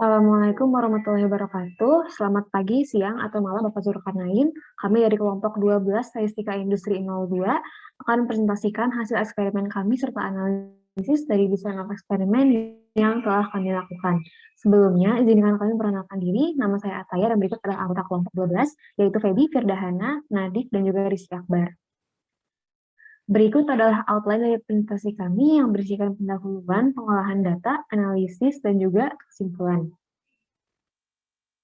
Assalamualaikum warahmatullahi wabarakatuh. Selamat pagi, siang, atau malam Bapak Zulkarnain. Kami dari kelompok 12 Statistika Industri 02 akan presentasikan hasil eksperimen kami serta analisis dari desain of eksperimen yang telah kami lakukan. Sebelumnya, izinkan kami memperkenalkan diri. Nama saya Ataya dan berikut adalah anggota kelompok 12, yaitu Feby, Firdahana, Nadik, dan juga Rizky Akbar. Berikut adalah outline dari presentasi kami yang berisikan pendahuluan, pengolahan data, analisis, dan juga kesimpulan.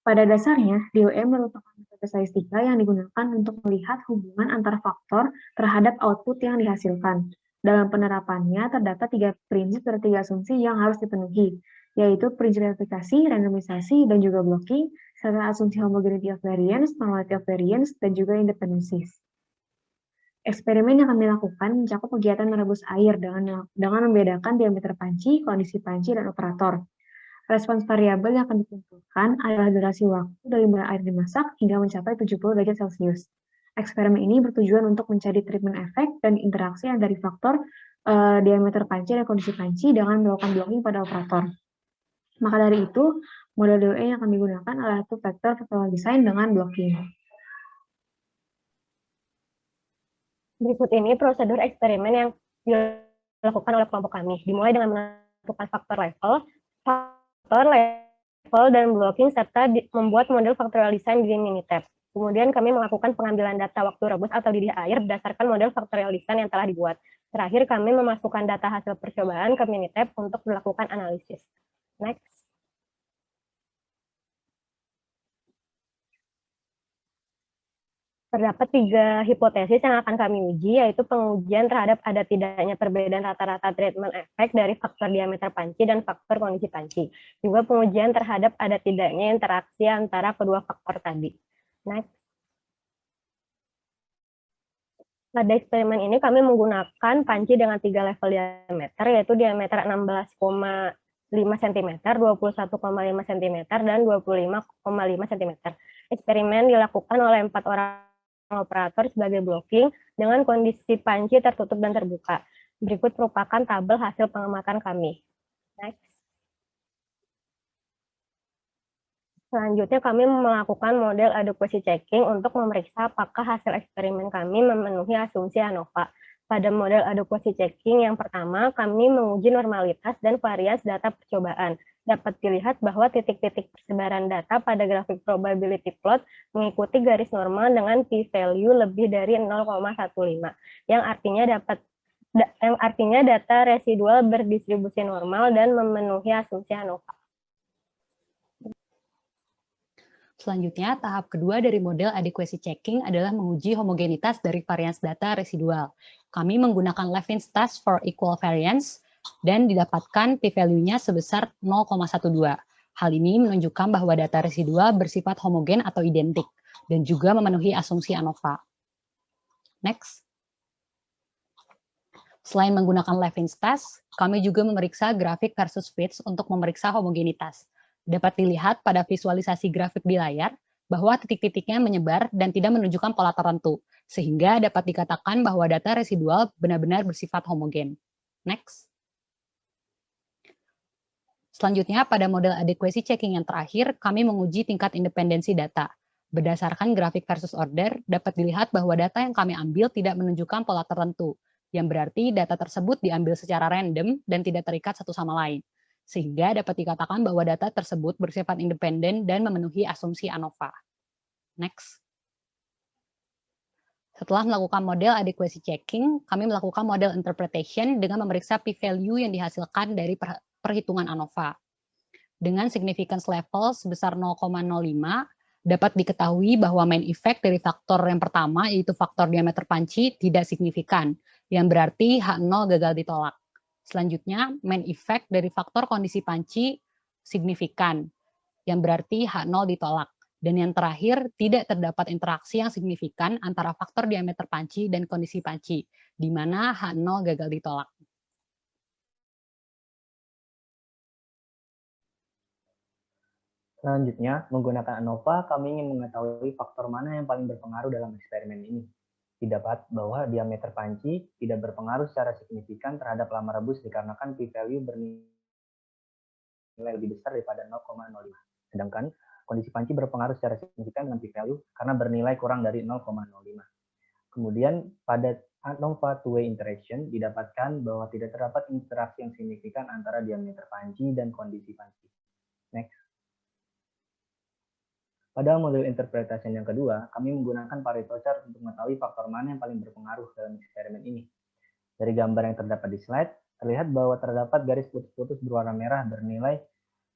Pada dasarnya, DOE merupakan metode statistika yang digunakan untuk melihat hubungan antar faktor terhadap output yang dihasilkan. Dalam penerapannya, terdapat 3 prinsip dan 3 asumsi yang harus dipenuhi, yaitu prinsip verifikasi, randomisasi, dan juga blocking, serta asumsi homogeneity of variance, normality of variance, dan juga independencies. Eksperimen yang kami lakukan mencakup kegiatan merebus air dengan membedakan diameter panci, kondisi panci, dan operator. Respons variabel yang akan ditentukan adalah durasi waktu dari mulai air dimasak hingga mencapai 70 derajat Celcius. Eksperimen ini bertujuan untuk mencari treatment efek dan interaksi yang dari faktor diameter panci dan kondisi panci dengan melakukan blocking pada operator. Maka dari itu, model DOE yang kami gunakan adalah two-factor factorial design dengan blocking. Berikut ini prosedur eksperimen yang dilakukan oleh kelompok kami. Dimulai dengan menentukan faktor level dan blocking, serta membuat model factorial design di Minitab. Kemudian kami melakukan pengambilan data waktu rebus atau didih air berdasarkan model factorial design yang telah dibuat. Terakhir, kami memasukkan data hasil percobaan ke Minitab untuk dilakukan analisis. Next. Terdapat 3 hipotesis yang akan kami uji, yaitu pengujian terhadap ada tidaknya perbedaan rata-rata treatment efek dari faktor diameter panci dan faktor kondisi panci. Juga pengujian terhadap ada tidaknya interaksi antara kedua faktor tadi. Next. Pada eksperimen ini kami menggunakan panci dengan 3 level diameter, yaitu diameter 16,5 cm, 21,5 cm, dan 25,5 cm. Eksperimen dilakukan oleh 4 orang operator sebagai blocking dengan kondisi panci tertutup dan terbuka. Berikut merupakan tabel hasil pengamatan kami. Next. Selanjutnya kami melakukan model adequacy checking untuk memeriksa apakah hasil eksperimen kami memenuhi asumsi ANOVA. Pada model adequacy checking yang pertama, kami menguji normalitas dan varians data percobaan. Dapat dilihat bahwa titik-titik persebaran data pada grafik probability plot mengikuti garis normal dengan p-value lebih dari 0,15, yang artinya data residual berdistribusi normal dan memenuhi asumsi ANOVA. Selanjutnya, tahap kedua dari model adequacy checking adalah menguji homogenitas dari varians data residual. Kami menggunakan Levin's test for equal variance dan didapatkan p-value-nya sebesar 0,12. Hal ini menunjukkan bahwa data residual bersifat homogen atau identik dan juga memenuhi asumsi ANOVA. Next. Selain menggunakan Levin's test, kami juga memeriksa grafik versus fits untuk memeriksa homogenitas. Dapat dilihat pada visualisasi grafik di layar bahwa titik-titiknya menyebar dan tidak menunjukkan pola tertentu, sehingga dapat dikatakan bahwa data residual benar-benar bersifat homogen. Next. Selanjutnya, pada model adequacy checking yang terakhir, kami menguji tingkat independensi data. Berdasarkan grafik versus order, dapat dilihat bahwa data yang kami ambil tidak menunjukkan pola tertentu, yang berarti data tersebut diambil secara random dan tidak terikat satu sama lain. Sehingga dapat dikatakan bahwa data tersebut bersifat independen dan memenuhi asumsi ANOVA. Next. Setelah melakukan model adequacy checking, kami melakukan model interpretation dengan memeriksa p-value yang dihasilkan dari perhitungan ANOVA. Dengan significance level sebesar 0,05, dapat diketahui bahwa main effect dari faktor yang pertama, yaitu faktor diameter panci, tidak signifikan, yang berarti H0 gagal ditolak. Selanjutnya, main effect dari faktor kondisi panci signifikan, yang berarti H0 ditolak. Dan yang terakhir, tidak terdapat interaksi yang signifikan antara faktor diameter panci dan kondisi panci, di mana H0 gagal ditolak. Selanjutnya, menggunakan ANOVA, kami ingin mengetahui faktor mana yang paling berpengaruh dalam eksperimen ini. Didapat bahwa diameter panci tidak berpengaruh secara signifikan terhadap lama rebus dikarenakan p-value bernilai bernilai lebih besar daripada 0,05. Sedangkan kondisi panci berpengaruh secara signifikan dengan p-value karena bernilai kurang dari 0,05. Kemudian pada ANOVA two-way interaction didapatkan bahwa tidak terdapat interaksi yang signifikan antara diameter panci dan kondisi panci. Next. Pada model interpretation yang kedua, kami menggunakan Pareto chart untuk mengetahui faktor mana yang paling berpengaruh dalam eksperimen ini. Dari gambar yang terdapat di slide, terlihat bahwa terdapat garis putus-putus berwarna merah bernilai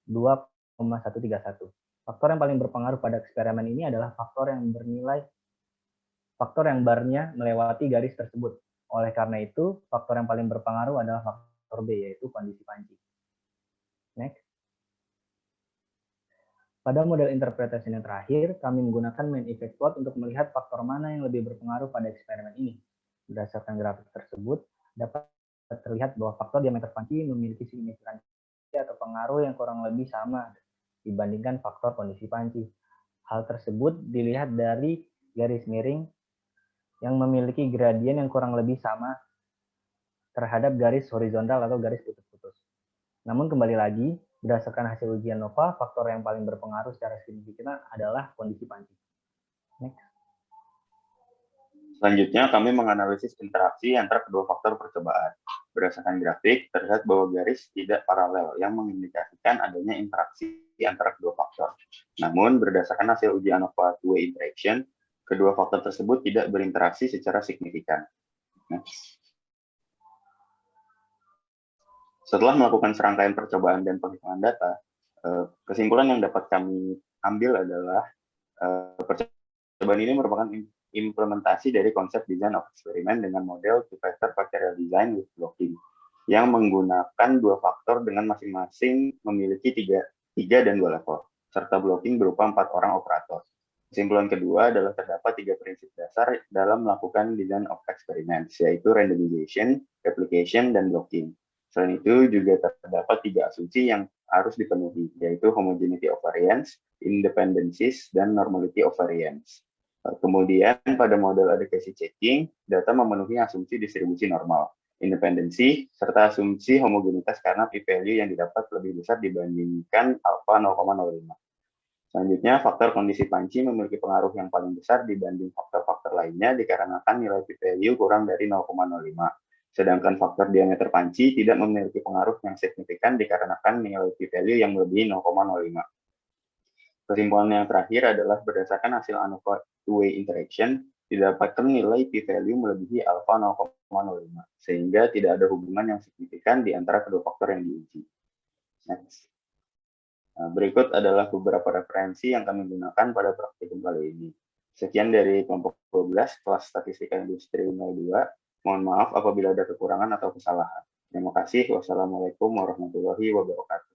2,131. Faktor yang paling berpengaruh pada eksperimen ini adalah faktor yang barnya melewati garis tersebut. Oleh karena itu, faktor yang paling berpengaruh adalah faktor B, yaitu kondisi panci. Next. Pada model interpretasi yang terakhir, kami menggunakan main effect plot untuk melihat faktor mana yang lebih berpengaruh pada eksperimen ini. Berdasarkan grafik tersebut, dapat terlihat bahwa faktor diameter panci memiliki signifikansi atau pengaruh yang kurang lebih sama dibandingkan faktor kondisi panci. Hal tersebut dilihat dari garis miring yang memiliki gradien yang kurang lebih sama terhadap garis horizontal atau garis putus-putus. Namun kembali lagi, berdasarkan hasil ujian NOVA, faktor yang paling berpengaruh secara signifikan adalah kondisi panci. Next. Selanjutnya, kami menganalisis interaksi antara kedua faktor percobaan. Berdasarkan grafik, terlihat bahwa garis tidak paralel yang mengindikasikan adanya interaksi antara kedua faktor. Namun, berdasarkan hasil uji ANOVA two-way interaction, kedua faktor tersebut tidak berinteraksi secara signifikan. Setelah melakukan serangkaian percobaan dan penghitungan data, kesimpulan yang dapat kami ambil adalah percobaan ini merupakan implementasi dari konsep design of experiment dengan model two-factor factorial design with blocking, yang menggunakan dua faktor dengan masing-masing memiliki tiga dan 2 level, serta blocking berupa 4 orang operator. Kesimpulan kedua adalah terdapat 3 prinsip dasar dalam melakukan design of experiments, yaitu randomization, replication, dan blocking. Selain itu, juga terdapat 3 asumsi yang harus dipenuhi, yaitu homogeneity of variance, independencies, dan normality of variance. Kemudian, pada model adequacy checking, data memenuhi asumsi distribusi normal, independensi, serta asumsi homogenitas karena p-value yang didapat lebih besar dibandingkan alpha 0,05. Selanjutnya, faktor kondisi panci memiliki pengaruh yang paling besar dibanding faktor-faktor lainnya dikarenakan nilai p-value kurang dari 0,05. Sedangkan faktor diameter panci tidak memiliki pengaruh yang signifikan dikarenakan nilai p-value yang melebihi 0,05. Kesimpulan yang terakhir adalah berdasarkan hasil ANOVA two-way interaction, didapatkan nilai p-value melebihi alpha 0,05, sehingga tidak ada hubungan yang signifikan di antara kedua faktor yang diuji. Next. Berikut adalah beberapa referensi yang kami gunakan pada praktikum kali ini. Sekian dari kelompok 12 kelas Statistika Industri 02. Mohon maaf apabila ada kekurangan atau kesalahan. Terima kasih. Wassalamualaikum warahmatullahi wabarakatuh.